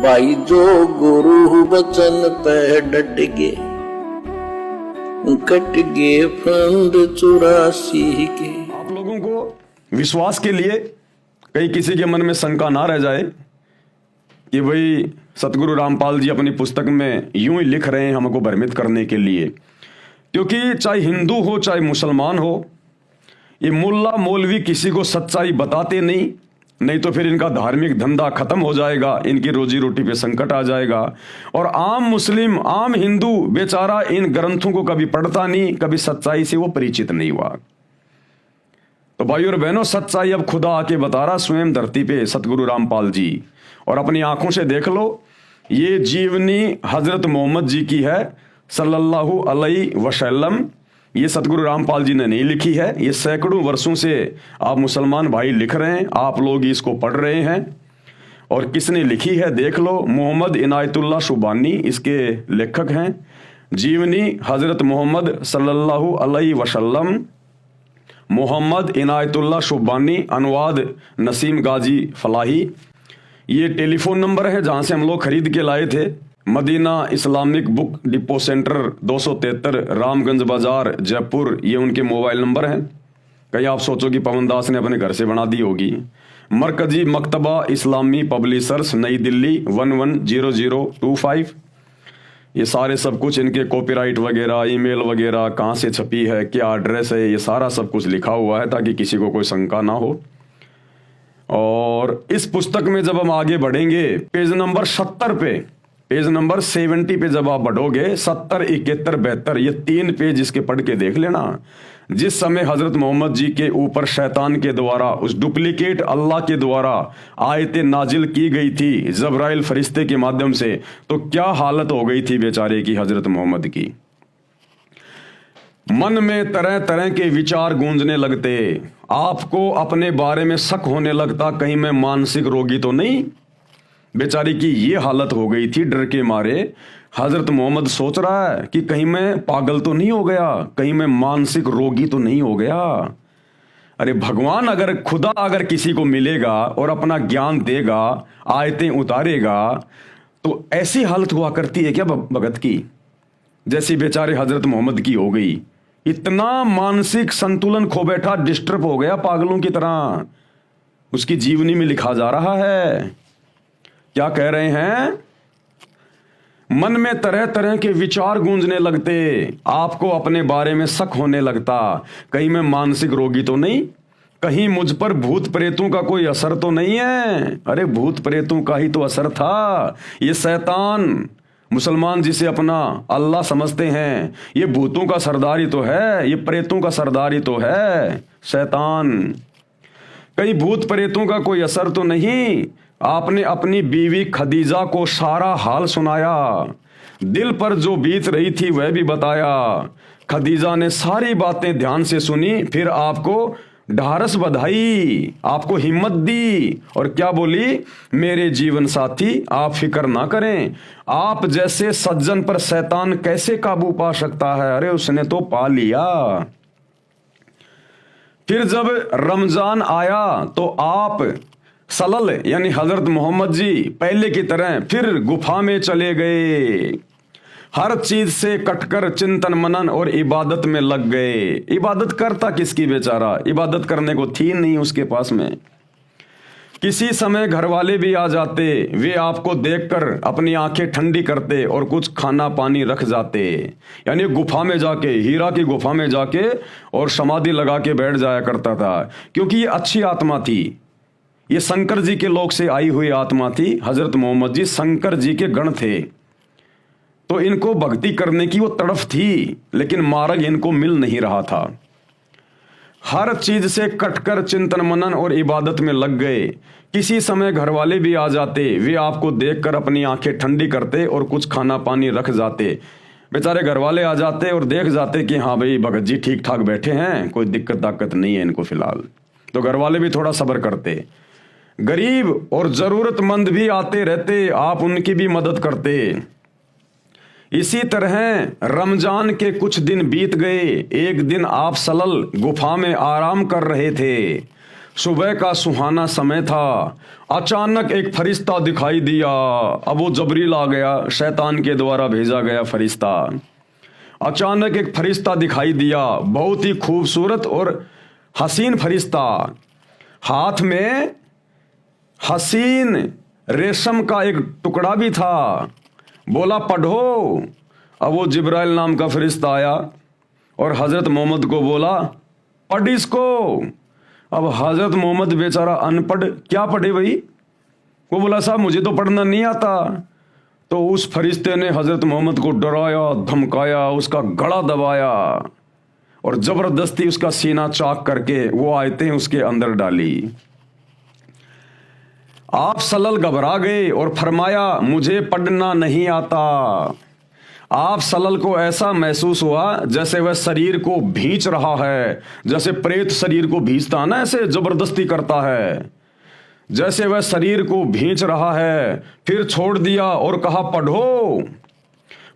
भाई जो गुरु बचन पे डट गे, कट गे फंद 84 के। आप लोगों को विश्वास के लिए कहीं किसी के मन में शंका ना रह जाए कि भाई सतगुरु रामपाल जी अपनी पुस्तक में यूं ही लिख रहे हैं हमको भ्रमित करने के लिए, क्योंकि चाहे हिंदू हो चाहे मुसलमान हो, ये मुल्ला मौलवी किसी को सच्चाई बताते नहीं तो फिर इनका धार्मिक धंधा खत्म हो जाएगा, इनकी रोजी रोटी पे संकट आ जाएगा। और आम मुस्लिम आम हिंदू बेचारा इन ग्रंथों को कभी पढ़ता नहीं, कभी सच्चाई से वो परिचित नहीं हुआ। तो भाई और बहनों, सच्चाई अब खुदा आके बता रहा स्वयं धरती पे, सतगुरु रामपाल जी, और अपनी आंखों से देख लो। ये जीवनी हजरत मोहम्मद जी की है सल्लल्लाहु अलैहि वसल्लम। ये सतगुरु रामपाल जी ने नहीं लिखी है, ये सैकड़ों वर्षों से आप मुसलमान भाई लिख रहे हैं, आप लोग इसको पढ़ रहे हैं। और किसने लिखी है देख लो, मोहम्मद इनायतुल्लाह शुबानी इसके लेखक हैं। जीवनी हजरत मोहम्मद सल्लल्लाहु अलैहि वसल्लम, मोहम्मद इनायतुल्लाह शुबानी, अनुवाद नसीम गाजी फलाही। ये टेलीफोन नंबर है जहां से हम लोग खरीद के लाए थे, Madina Islamic book depot centre 273 Ramganj Bazaar Jaipur, ये उनके मोबाइल नंबर हैं। कहीं आप सोचो कि पवन दास ने अपने घर से बना दी होगी। मरकजी मकतबा इस्लामी पब्लिशर्स नई दिल्ली 110025। ये सारे सब कुछ इनके कॉपीराइट वगैरह, ईमेल वगैरह, कहाँ से छपी है, क्या एड्रेस है, ये सारा सब कुछ लिखा हुआ है ताकि किसी को कोई शंका ना हो। और इस पुस्तक में जब हम आगे बढ़ेंगे, पेज नंबर 70 पे, पेज नंबर 70 पे जब आप बढ़ोगे, 70, 71, 72, ये 3 पेज इसके पढ़ के देख लेना। जिस समय हजरत मोहम्मद जी के ऊपर शैतान के द्वारा, उस डुप्लीकेट अल्लाह के द्वारा आयतें नाजिल की गई थी जब्राइल फरिश्ते के माध्यम से, तो क्या हालत हो गई थी बेचारे की हजरत मोहम्मद की। मन में तरह तरह के विचार गूंजने लगते, आपको अपने बारे में शक होने लगता कहीं मैं मानसिक रोगी तो नहीं। बेचारी की ये हालत हो गई थी, डर के मारे हजरत मोहम्मद सोच रहा है कि कहीं मैं पागल तो नहीं हो गया, कहीं मैं मानसिक रोगी तो नहीं हो गया। अरे भगवान अगर, खुदा अगर किसी को मिलेगा और अपना ज्ञान देगा, आयतें उतारेगा, तो ऐसी हालत हुआ करती है क्या भगत की, जैसी बेचारे हजरत मोहम्मद की हो गई। इतना मानसिक संतुलन खो बैठा, डिस्टर्ब हो गया पागलों की तरह। उसकी जीवनी में लिखा जा रहा है, क्या कह रहे हैं, मन में तरह तरह के विचार गूंजने लगते, आपको अपने बारे में शक होने लगता कहीं मैं मानसिक रोगी तो नहीं, कहीं मुझ पर भूत प्रेतों का कोई असर तो नहीं है। अरे भूत प्रेतों का ही तो असर था। ये शैतान, मुसलमान जिसे अपना अल्लाह समझते हैं, ये भूतों का सरदार ही तो है, ये प्रेतों का सरदार ही तो है शैतान। कहीं भूत प्रेतों का कोई असर तो नहीं। आपने अपनी बीवी खदीजा को सारा हाल सुनाया, दिल पर जो बीत रही थी वह भी बताया। खदीजा ने सारी बातें ध्यान से सुनी, फिर आपको ढारस बधाई, आपको हिम्मत दी, और क्या बोली, मेरे जीवन साथी आप फिक्र ना करें, आप जैसे सज्जन पर शैतान कैसे काबू पा सकता है। अरे उसने तो पा लिया। फिर जब रमजान आया तो आप सलल यानी हजरत मोहम्मद जी पहले की तरह फिर गुफा में चले गए, हर चीज से कटकर चिंतन मनन और इबादत में लग गए। इबादत करता किसकी बेचारा, इबादत करने को थी नहीं उसके पास में। किसी समय घर वाले भी आ जाते, वे आपको देखकर अपनी आंखें ठंडी करते और कुछ खाना पानी रख जाते। यानी गुफा में जाके, हीरा की गुफा में जाके और समाधि लगा के बैठ जाया करता था, क्योंकि ये अच्छी आत्मा थी, ये शंकर जी के लोक से आई हुई आत्मा थी। हजरत मोहम्मद जी शंकर जी के गण थे, तो इनको भक्ति करने की वो तड़फ थी, लेकिन मार्ग इनको मिल नहीं रहा था। हर चीज से कटकर चिंतन मनन और इबादत में लग गए। किसी समय घर वाले भी आ जाते, वे आपको देखकर अपनी आंखें ठंडी करते और कुछ खाना पानी रख जाते। बेचारे घर वाले आ जाते और देख जाते कि हाँ भाई भगत जी ठीक ठाक बैठे हैं, कोई दिक्कत ताकत नहीं है इनको फिलहाल, तो घर वाले भी थोड़ा सब्र करते। गरीब और जरूरतमंद भी आते रहते, आप उनकी भी मदद करते। इसी तरह रमजान के कुछ दिन बीत गए। एक दिन आप सलल गुफा में आराम कर रहे थे, सुबह का सुहाना समय था। अचानक एक फरिश्ता दिखाई दिया। अब वो जबरील आ गया, शैतान के द्वारा भेजा गया फरिश्ता। अचानक एक फरिश्ता दिखाई दिया, बहुत ही खूबसूरत और हसीन फरिश्ता, हाथ में हसीन रेशम का एक टुकड़ा भी था। बोला पढ़ो। अब वो जिब्राइल नाम का फरिश्ता आया और हजरत मोहम्मद को बोला पढ़ इसको। अब हजरत मोहम्मद बेचारा अनपढ़, क्या पढ़े भाई? वो बोला साहब मुझे तो पढ़ना नहीं आता। तो उस फरिश्ते ने हजरत मोहम्मद को डराया, धमकाया, उसका गला दबाया और जबरदस्ती उसका सीना चाक करके वो आयतें उसके अंदर डाली। आप सल्लल्लाहु घबरा गए और फरमाया मुझे पढ़ना नहीं आता। आप सल्लल्लाहु को ऐसा महसूस हुआ जैसे वह शरीर को भींच रहा है, जैसे प्रेत शरीर को भींचता ना, ऐसे जबरदस्ती करता है, जैसे वह शरीर को भींच रहा है। फिर छोड़ दिया और कहा पढ़ो।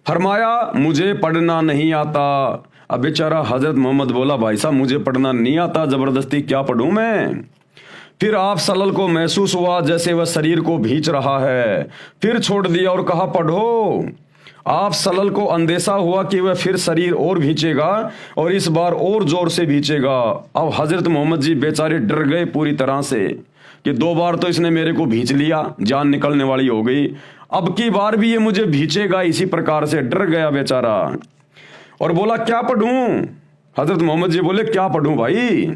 फरमाया मुझे पढ़ना नहीं आता। अब बेचारा हजरत मोहम्मद बोला भाई साहब मुझे पढ़ना नहीं आता, जबरदस्ती क्या पढ़ूं मैं? फिर आप सल्लल्लाहु को महसूस हुआ जैसे वह शरीर को भींच रहा है। फिर छोड़ दिया और कहा पढ़ो। आप सल्लल्लाहु को अंदेशा हुआ कि वह फिर शरीर और भींचेगा और इस बार और जोर से भींचेगा। अब हजरत मोहम्मद जी बेचारे डर गए पूरी तरह से कि 2 बार तो इसने मेरे को भींच लिया, जान निकलने वाली हो गई, अब की बार भी ये मुझे भींचेगा। इसी प्रकार से डर गया बेचारा और बोला क्या पढ़ूं? हजरत मोहम्मद जी बोले क्या पढ़ूं भाई?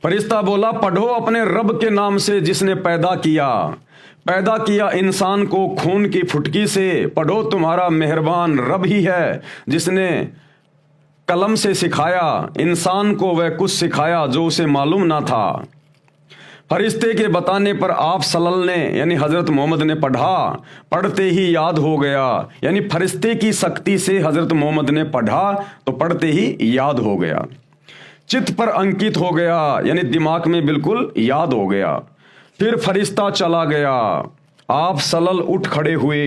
फरिश्ता बोला पढ़ो अपने रब के नाम से जिसने पैदा किया इंसान को खून की फुटकी से। पढ़ो तुम्हारा मेहरबान रब ही है जिसने कलम से सिखाया इंसान को वह कुछ सिखाया जो उसे मालूम ना था। फरिश्ते के बताने पर आप सल्लल्लाहु ने यानी हजरत मोहम्मद ने पढ़ा, पढ़ते ही याद हो गया। यानी फरिश्ते की शक्ति से हजरत मोहम्मद ने पढ़ा तो पढ़ते ही याद हो गया, चित्त पर अंकित हो गया, यानी दिमाग में बिल्कुल याद हो गया। फिर फरिश्ता चला गया। आप सल्लल्लाहु उठ खड़े हुए,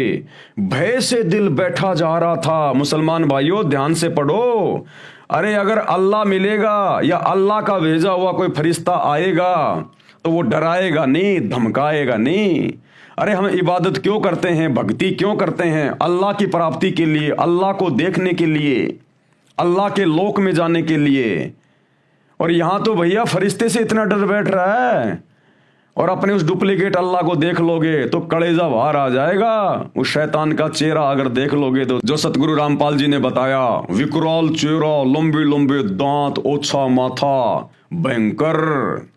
भय से दिल बैठा जा रहा था। मुसलमान भाइयों ध्यान से पढ़ो। अरे अगर अल्लाह मिलेगा या अल्लाह का भेजा हुआ कोई फरिश्ता आएगा तो वो डराएगा नहीं, धमकाएगा नहीं। अरे हम इबादत क्यों करते हैं, भक्ति क्यों करते हैं? अल्लाह की प्राप्ति के लिए, अल्लाह को देखने के लिए, अल्लाह के लोक में जाने के लिए। और यहां तो भैया फरिश्ते से इतना डर बैठ रहा है और अपने उस डुप्लीकेट अल्लाह को देख लोगे तो कलेजा बाहर आ जाएगा। उस शैतान का चेहरा अगर देख लोगे तो जो सतगुरु रामपाल जी ने बताया, विकराल चेहरा, लंबे लंबे दांत, ओछा माथा, भयंकर।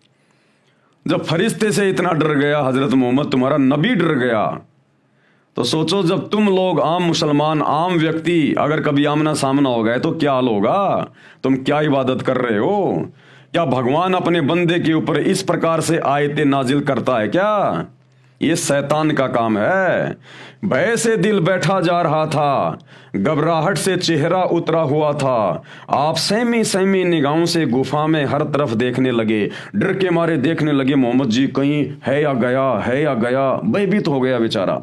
जब फरिश्ते से इतना डर गया हजरत मोहम्मद, तुम्हारा नबी डर गया, तो सोचो जब तुम लोग आम मुसलमान, आम व्यक्ति अगर कभी आमना सामना हो गए तो क्या हाल होगा? तुम क्या इबादत कर रहे हो? क्या भगवान अपने बंदे के ऊपर इस प्रकार से आयतें नाजिल करता है क्या? ये शैतान का काम है। भय से दिल बैठा जा रहा था, घबराहट से चेहरा उतरा हुआ था। आप सहमी सहमी निगाहों से गुफा में हर तरफ देखने लगे, डर के मारे देखने लगे मोहम्मद जी कहीं है या गया, है या गया। भयभीत हो गया बेचारा,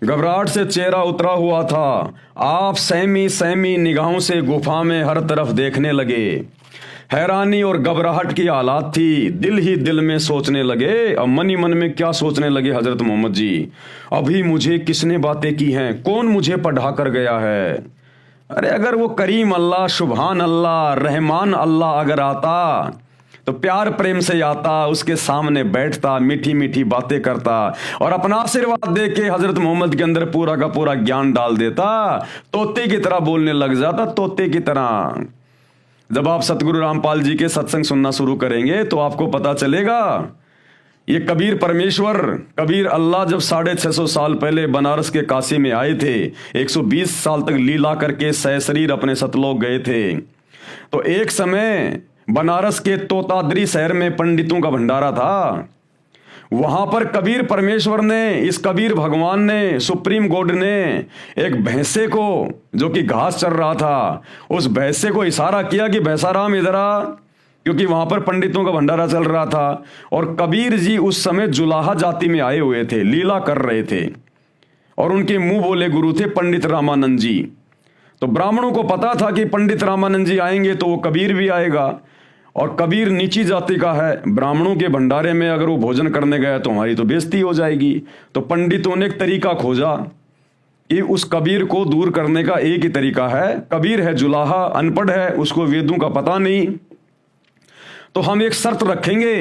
घबराहट से चेहरा उतरा हुआ था। आप सहमी सहमी निगाहों से गुफा में हर तरफ देखने लगे। हैरानी और घबराहट की हालात थी। दिल ही दिल में सोचने लगे। अब मन ही मन में क्या सोचने लगे हजरत मोहम्मद जी, अभी मुझे किसने बातें की हैं, कौन मुझे पढ़ा कर गया है? अरे अगर वो करीम अल्लाह, सुभान अल्लाह, रहमान अल्लाह अगर आता तो प्यार प्रेम से आता, उसके सामने बैठता, मीठी मीठी बातें करता और अपना आशीर्वाद दे के हजरत मोहम्मद के अंदर पूरा का पूरा ज्ञान डाल देता। तोते की तरह बोलने लग जाता, तोते की तरह। जब आप सतगुरु रामपाल जी के सत्संग सुनना शुरू करेंगे तो आपको पता चलेगा ये कबीर परमेश्वर, कबीर अल्लाह जब 650 साल पहले बनारस के काशी में आए थे, 120 साल तक लीला करके सहशरीर अपने सतलोक गए थे, तो एक समय बनारस के तोताद्री शहर में पंडितों का भंडारा था। वहां पर कबीर परमेश्वर ने, इस कबीर भगवान ने, सुप्रीम गॉड ने एक भैंसे को जो कि घास चर रहा था, उस भैंसे को इशारा किया कि भैंसाराम इधर आ, क्योंकि वहां पर पंडितों का भंडारा चल रहा था। और कबीर जी उस समय जुलाहा जाति में आए हुए थे, लीला कर रहे थे और उनके मुंह बोले गुरु थे पंडित रामानंद जी। तो ब्राह्मणों को पता था कि पंडित रामानंद जी आएंगे तो वो कबीर भी आएगा। और कबीर नीची जाति का है, ब्राह्मणों के भंडारे में अगर वो भोजन करने गया तो हमारी तो बेइज्जती हो जाएगी। तो पंडितों ने एक तरीका खोजा कि उस कबीर को दूर करने का एक ही तरीका है। कबीर है जुलाहा, अनपढ़ है, उसको वेदों का पता नहीं, तो हम एक शर्त रखेंगे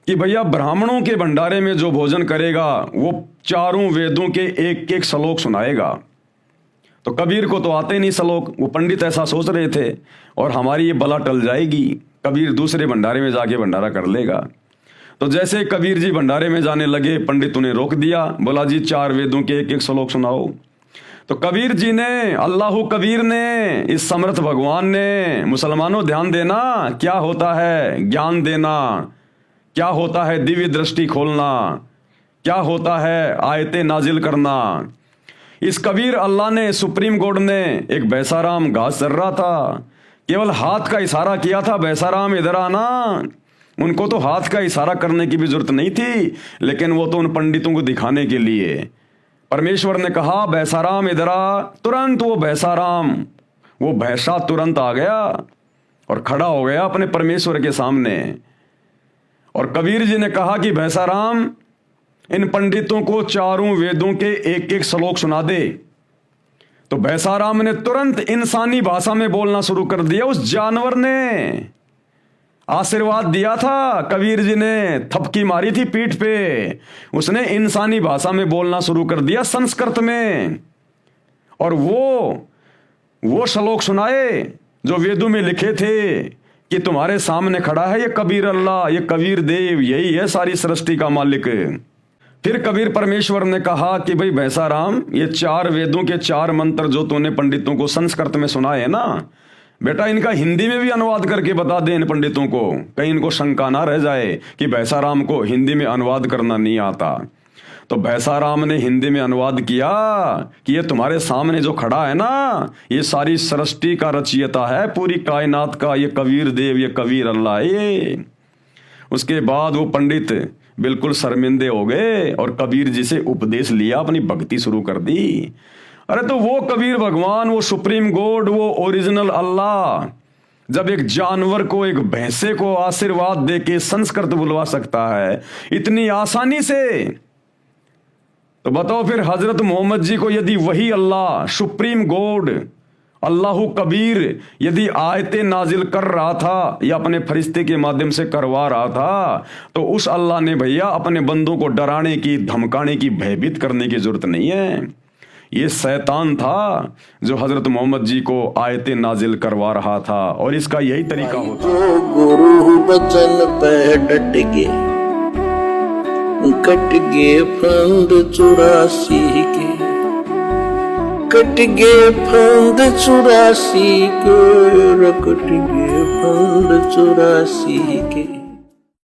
कि भैया ब्राह्मणों के भंडारे में जो भोजन करेगा वो चारों वेदों के एक एक श्लोक सुनाएगा। तो कबीर को तो आते नहीं श्लोक, वो पंडित ऐसा सोच रहे थे और हमारी ये बला टल जाएगी, कबीर दूसरे भंडारे में जाके भंडारा कर लेगा। तो जैसे कबीर जी भंडारे में जाने लगे, पंडित उन्हें रोक दिया, बोला जी 4 वेदों के एक एक श्लोक सुनाओ। तो कबीर जी ने, अल्लाह कबीर ने, इस समर्थ भगवान ने, मुसलमानों ध्यान देना, क्या होता है ज्ञान देना, क्या होता है दिव्य दृष्टि खोलना, क्या होता है आयतें नाजिल करना। इस कबीर अल्लाह ने, सुप्रीम कोर्ट ने, एक बैसाराम घास चर रहा था, केवल हाथ का इशारा किया था, बैसाराम इधर आना। उनको तो हाथ का इशारा करने की भी जरूरत नहीं थी, लेकिन वो तो उन पंडितों को दिखाने के लिए परमेश्वर ने कहा बैसाराम इधर आ। तुरंत वो बैसाराम, वो भैंसा तुरंत आ गया और खड़ा हो गया अपने परमेश्वर के सामने। और कबीर जी ने कहा कि बैसाराम, इन पंडितों को चारों वेदों के एक एक श्लोक सुना दे। तो बैसाराम ने तुरंत इंसानी भाषा में बोलना शुरू कर दिया। उस जानवर ने आशीर्वाद दिया था, कबीर जी ने थपकी मारी थी पीठ पे, उसने इंसानी भाषा में बोलना शुरू कर दिया, संस्कृत में। और वो श्लोक सुनाए जो वेदों में लिखे थे कि तुम्हारे सामने खड़ा है ये कबीर अल्लाह, ये कबीर देव, यही है सारी सृष्टि का मालिक। फिर कबीर परमेश्वर ने कहा कि भाई बैसाराम, ये 4 वेदों के 4 मंत्र जो तूने पंडितों को संस्कृत में सुनाए ना, बेटा इनका हिंदी में भी अनुवाद करके बता दे इन पंडितों को, कहीं इनको शंका ना रह जाए कि बैसाराम को हिंदी में अनुवाद करना नहीं आता। तो बैसाराम ने हिंदी में अनुवाद किया कि ये तुम्हारे सामने जो खड़ा है ना, ये सारी सृष्टि का रचयिता है, पूरी कायनात का, ये कबीर देव, ये कबीर अल्लाह ये। उसके बाद वो पंडित बिल्कुल शर्मिंदे हो गए और कबीर जी से उपदेश लिया, अपनी भक्ति शुरू कर दी। अरे तो वो कबीर भगवान, वो सुप्रीम गॉड, वो ओरिजिनल अल्लाह जब एक जानवर को, एक भैंसे को आशीर्वाद दे के संस्कृत बुलवा सकता है इतनी आसानी से, तो बताओ फिर हजरत मोहम्मद जी को यदि वही अल्लाह, सुप्रीम गॉड, अल्लाह कबीर यदि आयतें नाजिल कर रहा था या अपने फरिश्ते के माध्यम से करवा रहा था, तो उस अल्लाह ने भैया अपने बंदों को डराने की, धमकाने की, भयभीत करने की जरूरत नहीं है। ये शैतान था जो हजरत मोहम्मद जी को आयतें नाजिल करवा रहा था, और इसका यही तरीका होता है। जो गुरु बचन पे डट गे, कट गे फंद 84 के, कट गे फंद 84 के, कट गे फंद 84 के।